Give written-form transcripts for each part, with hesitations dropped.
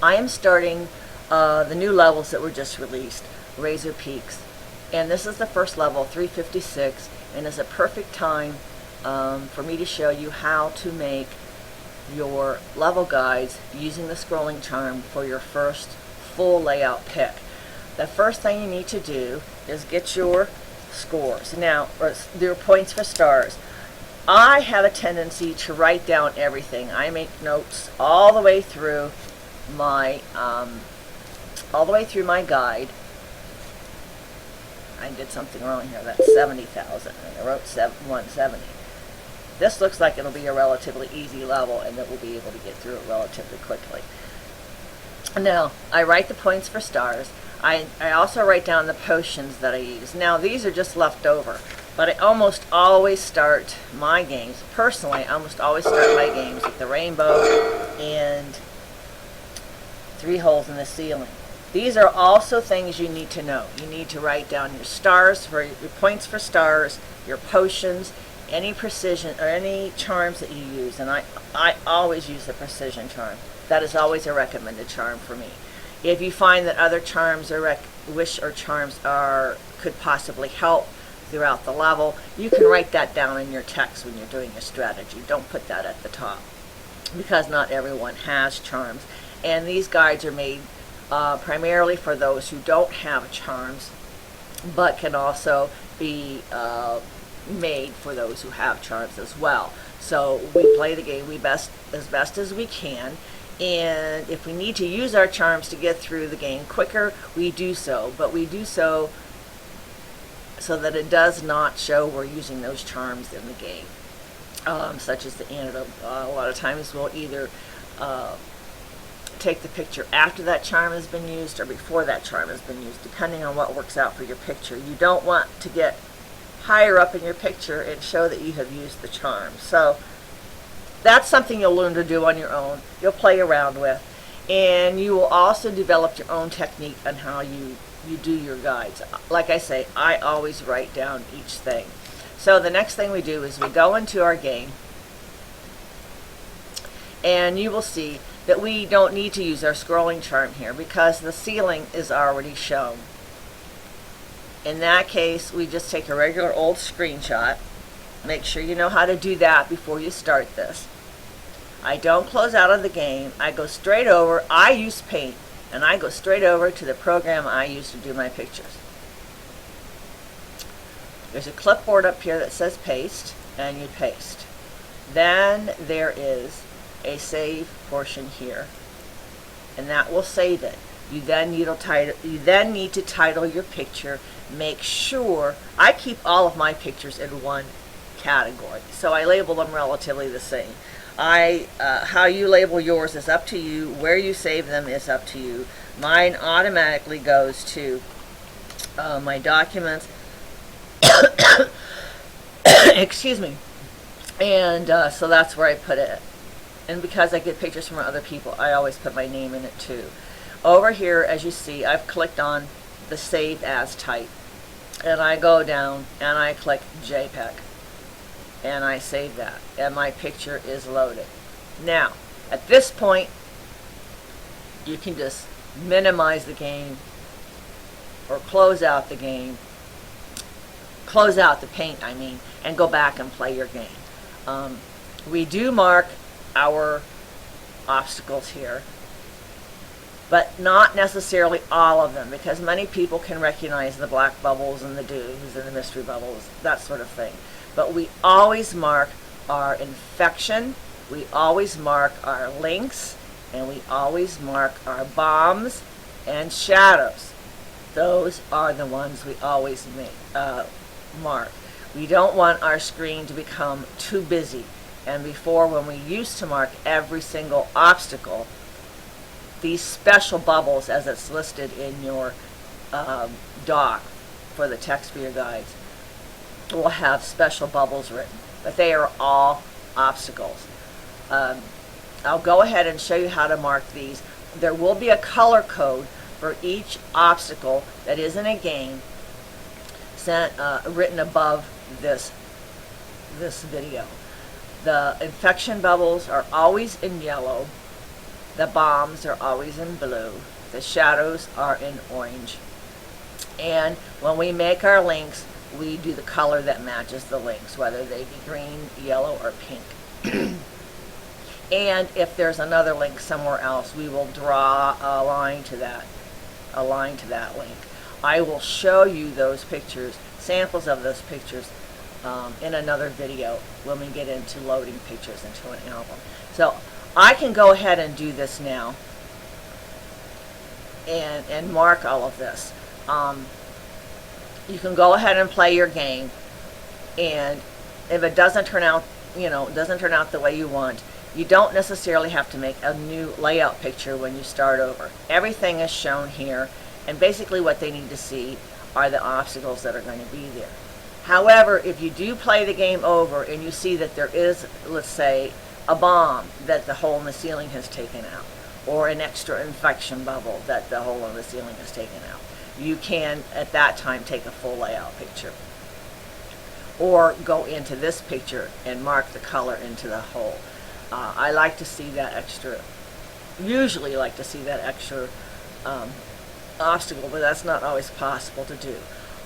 I am starting the new levels that were just released, Razor Peaks. And this is the first level, 356, and is a perfect time for me to show you how to make your level guides using the scrolling charm for your first full layout pick. The first thing you need to do is get your scores. Now, or your points for stars. I have a tendency to write down everything. I make notes all the way through my guide. I did something wrong here. That's 70,000. I wrote 170. This looks like it'll be a relatively easy level and that we'll be able to get through it relatively quickly. Now, I write the points for stars. I also write down the potions that I use. Now, these are just left over, but I almost always start my games, personally, I almost always start my games with the rainbow and 3 holes in the ceiling. These are also things you need to know. You need to write down your stars, for your points for stars, your potions, any precision or any charms that you use. And I always use the precision charm. That is always a recommended charm for me. If you find that other charms or wish or charms could possibly help throughout the level, you can write that down in your text when you're doing your strategy. Don't put that at the top, because not everyone has charms. And these guides are made primarily for those who don't have charms, but can also be made for those who have charms as well. So we play the game as best as we can, and if we need to use our charms to get through the game quicker, we do so, but we do so that it does not show we're using those charms in the game, such as the antidote. A lot of times we'll either take the picture after that charm has been used or before that charm has been used, depending on what works out for your picture. You don't want to get higher up in your picture and show that you have used the charm. So that's something you'll learn to do on your own. You'll play around with, and you will also develop your own technique on how you do your guides. Like I say, I always write down each thing. So the next thing we do is we go into our game, and you will see that we don't need to use our scrolling charm here because the ceiling is already shown. In that case, we just take a regular old screenshot. Make sure you know how to do that before you start this. I don't close out of the game. I go straight over. I use Paint, and I go straight over to the program I use to do my pictures. There's a clipboard up here that says Paste, and you paste. Then there is a save portion here, and that will save it. You then need to title your picture. Make sure I keep all of my pictures in one category, so I label them relatively the same. How you label yours is up to you. Where you save them is up to you. Mine automatically goes to my documents. Excuse me. And so that's where I put it. And because I get pictures from other people, I always put my name in it too. Over here, as you see, I've clicked on the Save As type. And I go down and I click JPEG. And I save that. And my picture is loaded. Now, at this point, you can just minimize the game or close out the game. Close out the Paint, I mean, and go back and play your game. We do mark our obstacles here, but not necessarily all of them, because many people can recognize the black bubbles and the dooms and the mystery bubbles, that sort of thing. But we always mark our infection, we always mark our links, and we always mark our bombs and shadows. Those are the ones we always mark. We don't want our screen to become too busy. And before, when we used to mark every single obstacle, these special bubbles, as it's listed in your doc for the text for your guides, will have special bubbles written, but they are all obstacles. I'll go ahead and show you how to mark these. There will be a color code for each obstacle that is in a game written above this video. The infection bubbles are always in yellow. The bombs are always in blue. The shadows are in orange. And when we make our links, we do the color that matches the links, whether they be green, yellow, or pink. And if there's another link somewhere else, we will draw a line to that link. I will show you those pictures, samples of those pictures, in another video when we get into loading pictures into an album. So I can go ahead and do this now and mark all of this. You can go ahead and play your game, and if it doesn't turn out, doesn't turn out the way you want, you don't necessarily have to make a new layout picture when you start over. Everything is shown here, and basically what they need to see are the obstacles that are going to be there. However, if you do play the game over and you see that there is, let's say, a bomb that the hole in the ceiling has taken out, or an extra infection bubble that the hole in the ceiling has taken out, you can at that time take a full layout picture, or go into this picture and mark the color into the hole. I like to see that extra, usually like to see that extra obstacle, but that's not always possible to do.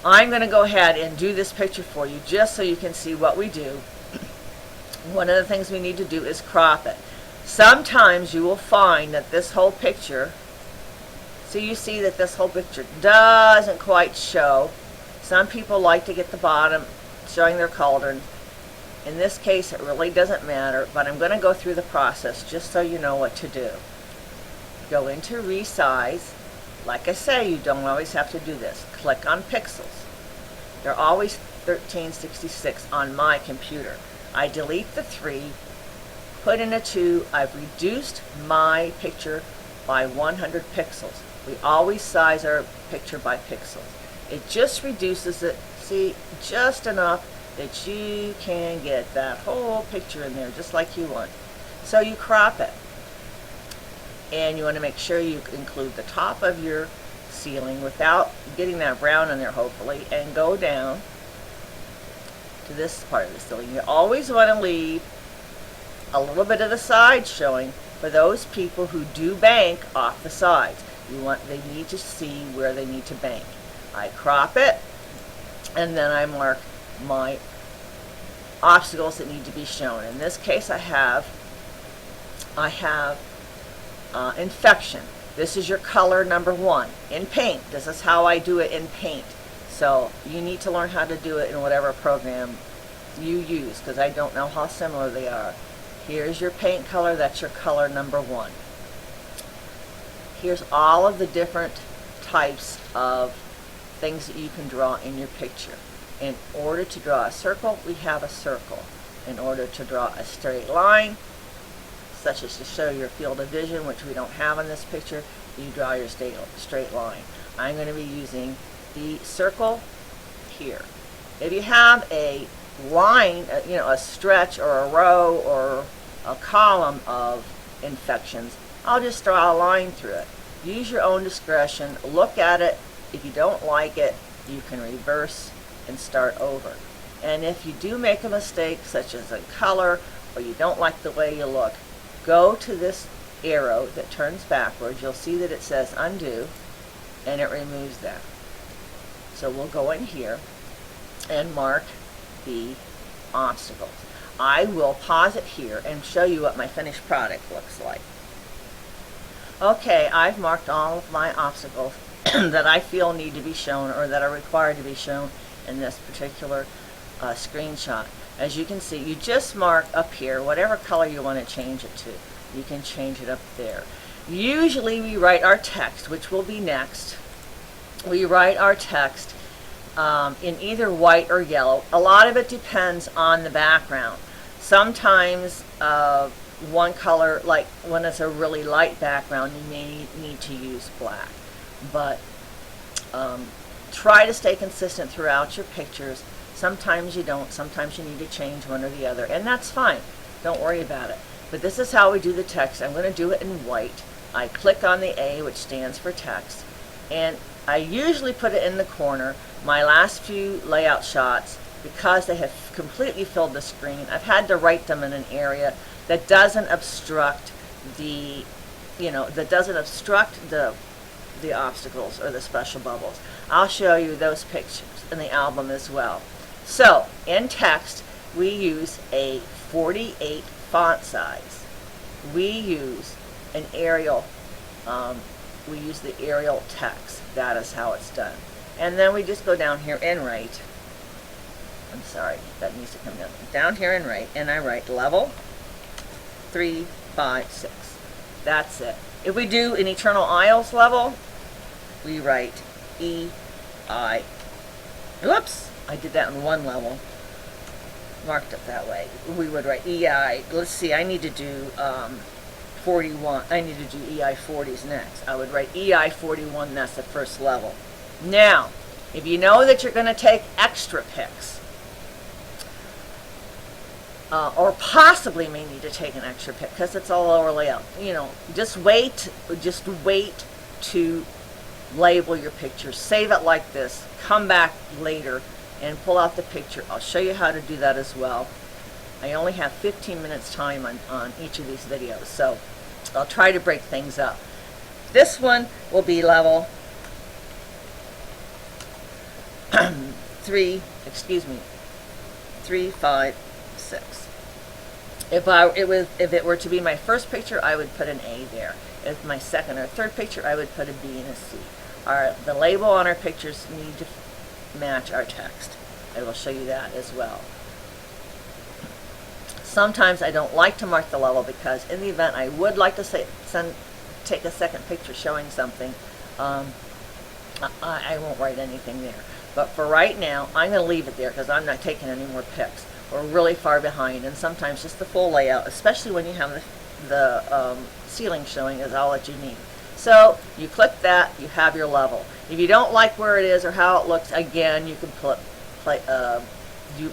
I'm going to go ahead and do this picture for you just so you can see what we do. One of the things we need to do is crop it. Sometimes you will find that this whole picture, so you see that this whole picture doesn't quite show. Some people like to get the bottom showing their cauldron. In this case, it really doesn't matter, but I'm going to go through the process just so you know what to do. Go into resize. Like I say, you don't always have to do this. Click on pixels. They're always 1366 on my computer. I delete the 3, put in a 2. I've reduced my picture by 100 pixels. We always size our picture by pixels. It just reduces it, see, just enough that you can get that whole picture in there just like you want. So you crop it. And you want to make sure you include the top of your ceiling without getting that brown in there, hopefully, and go down to this part of the ceiling. You always want to leave a little bit of the side showing for those people who do bank off the sides. They need to see where they need to bank. I crop it, and then I mark my obstacles that need to be shown. In this case, I have infection. This is your color number 1 in paint. This is how I do it in paint. So you need to learn how to do it in whatever program you use, because I don't know how similar they are. Here's your paint color. That's your color number 1. Here's all of the different types of things that you can draw in your picture. In order to draw a circle, we have a circle. In order to draw a straight line, such as to show your field of vision, which we don't have in this picture, you draw your straight line. I'm going to be using the circle here. If you have a line, a stretch or a row or a column of infections, I'll just draw a line through it. Use your own discretion. Look at it. If you don't like it, you can reverse and start over. And if you do make a mistake, such as a color, or you don't like the way you look, go to this arrow that turns backwards. You'll see that it says undo, and it removes that. So we'll go in here and mark the obstacles. I will pause it here and show you what my finished product looks like. Okay, I've marked all of my obstacles that I feel need to be shown or that are required to be shown in this particular screenshot. As you can see, you just mark up here whatever color you want to change it to. You can change it up there. Usually we write our text, which will be next. We write our text in either white or yellow. A lot of it depends on the background. Sometimes one color, like when it's a really light background, you may need to use black. But try to stay consistent throughout your pictures. Sometimes you don't. Sometimes you need to change one or the other, and that's fine. Don't worry about it. But this is how we do the text. I'm going to do it in white. I click on the A, which stands for text, and I usually put it in the corner. My last few layout shots, because they have completely filled the screen, I've had to write them in an area that doesn't obstruct the that doesn't obstruct the obstacles or the special bubbles. I'll show you those pictures in the album as well. So in text, we use a 48 font size. We use an Arial. We use the Arial text. That is how it's done. And then we just go down here and write. I'm sorry, that needs to come down. Down here and write, and I write level 3, 5, 6. That's it. If we do an Eternal Isles level, we write E-I. Whoops, I did that in one level. Marked it that way. We would write EI. Let's see, I need to do 41. I need to do EI 40s next. I would write EI 41, that's the first level. Now, if you know that you're going to take extra pics, or possibly may need to take an extra pic because it's all over layout, just wait to label your picture. Save it like this. Come back later and pull out the picture. I'll show you how to do that as well. I only have 15 minutes time on each of these videos, so I'll try to break things up. This one will be level 3, 5, 6. If it were to be my first picture, I would put an A there. If my second or third picture, I would put a B and a C. The label on our pictures need to match our text. I will show you that as well. Sometimes I don't like to mark the level because in the event I would like to take a second picture showing something, I won't write anything there. But for right now, I'm going to leave it there because I'm not taking any more pics. We're really far behind, and sometimes just the full layout, especially when you have the ceiling showing, is all that you need. So you click that, you have your level. If you don't like where it is or how it looks, again, you can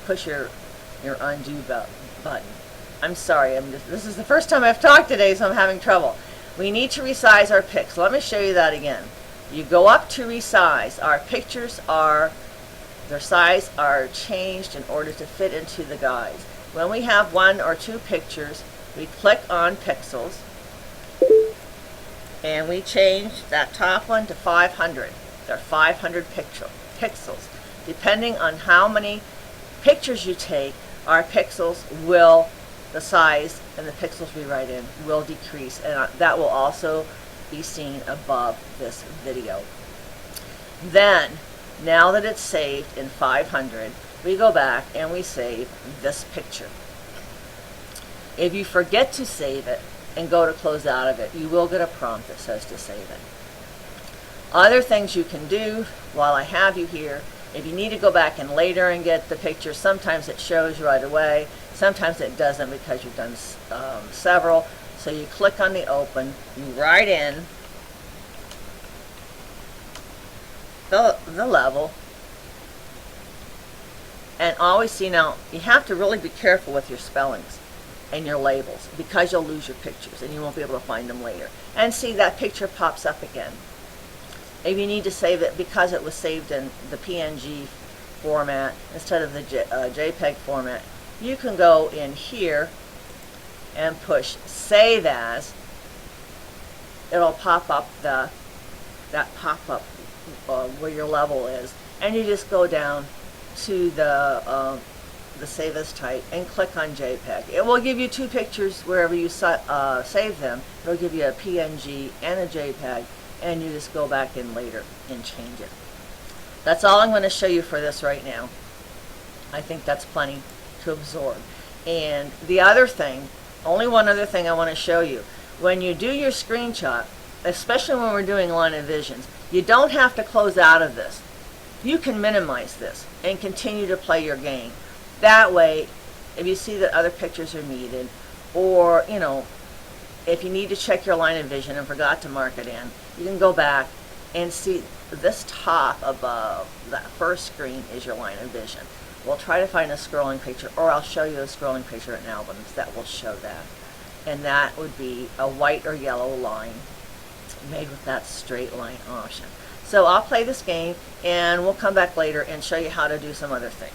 push your undo button. I'm sorry, this is the first time I've talked today, so I'm having trouble. We need to resize our pics. Let me show you that again. You go up to resize. Our pictures their size are changed in order to fit into the guides. When we have 1 or 2 pictures, we click on pixels and we change that top one to 500. They're 500 pixels. Depending on how many pictures you take, our pixels the size and the pixels we write in will decrease, and that will also be seen above this video. Then, now that it's saved in 500, we go back and we save this picture. If you forget to save it and go to close out of it, you will get a prompt that says to save it. Other things you can do while I have you here, if you need to go back and later and get the picture, sometimes it shows right away, sometimes it doesn't because you've done several. So you click on the open, you write in the level, and always see, now you have to really be careful with your spellings and your labels because you'll lose your pictures and you won't be able to find them later. And see, that picture pops up again. If you need to save it because it was saved in the PNG format instead of the JPEG format, you can go in here and push Save As. It'll pop up that pop-up where your level is, and you just go down to the Save As type and click on JPEG. It will give you 2 pictures wherever you save them. It'll give you a PNG and a JPEG, and you just go back in later and change it. That's all I'm going to show you for this right now. I think that's plenty to absorb. And the other thing, only one other thing I want to show you. When you do your screenshot, especially when we're doing line of visions, you don't have to close out of this. You can minimize this and continue to play your game. That way, if you see that other pictures are needed, or if you need to check your line of vision and forgot to mark it in, you can go back and see this top above that first screen is your line of vision. We'll try to find a scrolling picture, or I'll show you a scrolling picture in albums that will show that. And that would be a white or yellow line made with that straight line option. So I'll play this game and we'll come back later and show you how to do some other things.